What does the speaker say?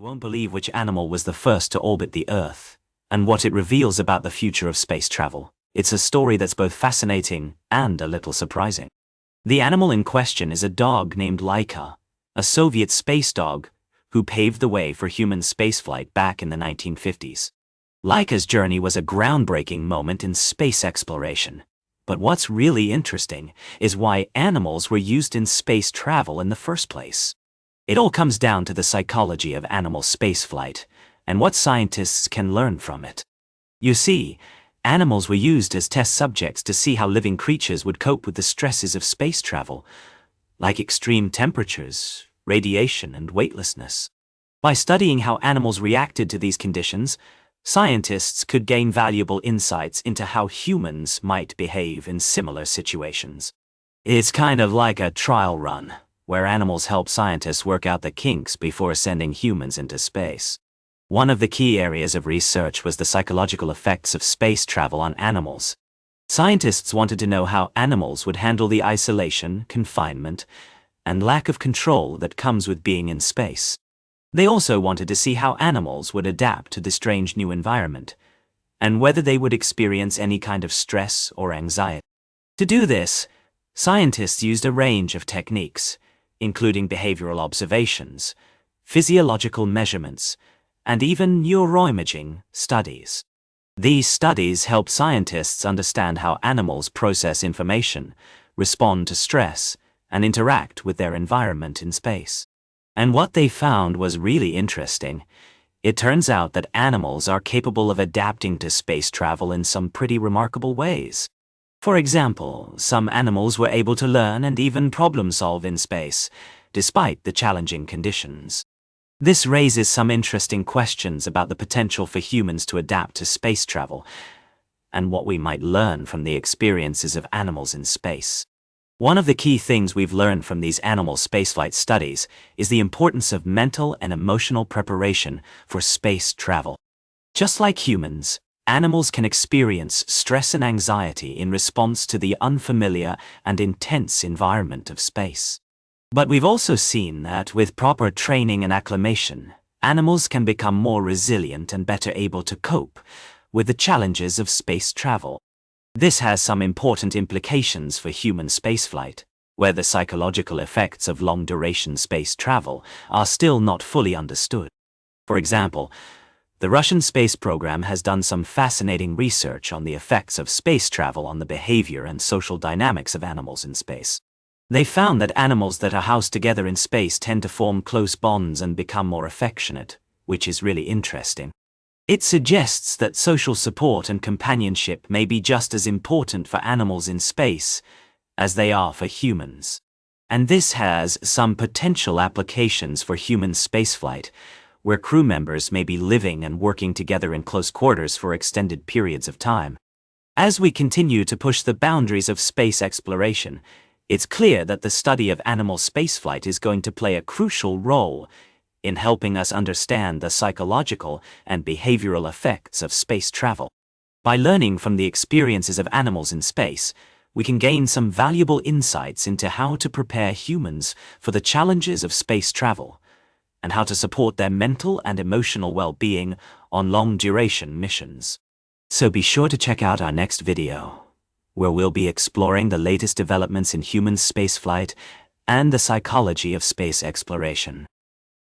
You won't believe which animal was the first to orbit the Earth, and what it reveals about the future of space travel. It's a story that's both fascinating and a little surprising. The animal in question is a dog named Laika, a Soviet space dog who paved the way for human spaceflight back in the 1950s. Laika's journey was a groundbreaking moment in space exploration. But what's really interesting is why animals were used in space travel in the first place. It all comes down to the psychology of animal spaceflight and what scientists can learn from it. You see, animals were used as test subjects to see how living creatures would cope with the stresses of space travel, like extreme temperatures, radiation, and weightlessness. By studying how animals reacted to these conditions, scientists could gain valuable insights into how humans might behave in similar situations. It's kind of like a trial run, where animals help scientists work out the kinks before sending humans into space. One of the key areas of research was the psychological effects of space travel on animals. Scientists wanted to know how animals would handle the isolation, confinement, and lack of control that comes with being in space. They also wanted to see how animals would adapt to the strange new environment, and whether they would experience any kind of stress or anxiety. To do this, scientists used a range of techniques, including behavioral observations, physiological measurements, and even neuroimaging studies. These studies help scientists understand how animals process information, respond to stress, and interact with their environment in space. And what they found was really interesting. It turns out that animals are capable of adapting to space travel in some pretty remarkable ways. For example, some animals were able to learn and even problem-solve in space, despite the challenging conditions. This raises some interesting questions about the potential for humans to adapt to space travel, and what we might learn from the experiences of animals in space. One of the key things we've learned from these animal spaceflight studies is the importance of mental and emotional preparation for space travel. Just like humans, animals can experience stress and anxiety in response to the unfamiliar and intense environment of space. But we've also seen that with proper training and acclimation, animals can become more resilient and better able to cope with the challenges of space travel. This has some important implications for human spaceflight, where the psychological effects of long-duration space travel are still not fully understood. For example, the Russian space program has done some fascinating research on the effects of space travel on the behavior and social dynamics of animals in space. They found that animals that are housed together in space tend to form close bonds and become more affectionate, which is really interesting. It suggests that social support and companionship may be just as important for animals in space as they are for humans. And this has some potential applications for human spaceflight, where crew members may be living and working together in close quarters for extended periods of time. As we continue to push the boundaries of space exploration, it's clear that the study of animal spaceflight is going to play a crucial role in helping us understand the psychological and behavioral effects of space travel. By learning from the experiences of animals in space, we can gain some valuable insights into how to prepare humans for the challenges of space travel, and how to support their mental and emotional well-being on long-duration missions. So be sure to check out our next video, where we'll be exploring the latest developments in human spaceflight and the psychology of space exploration.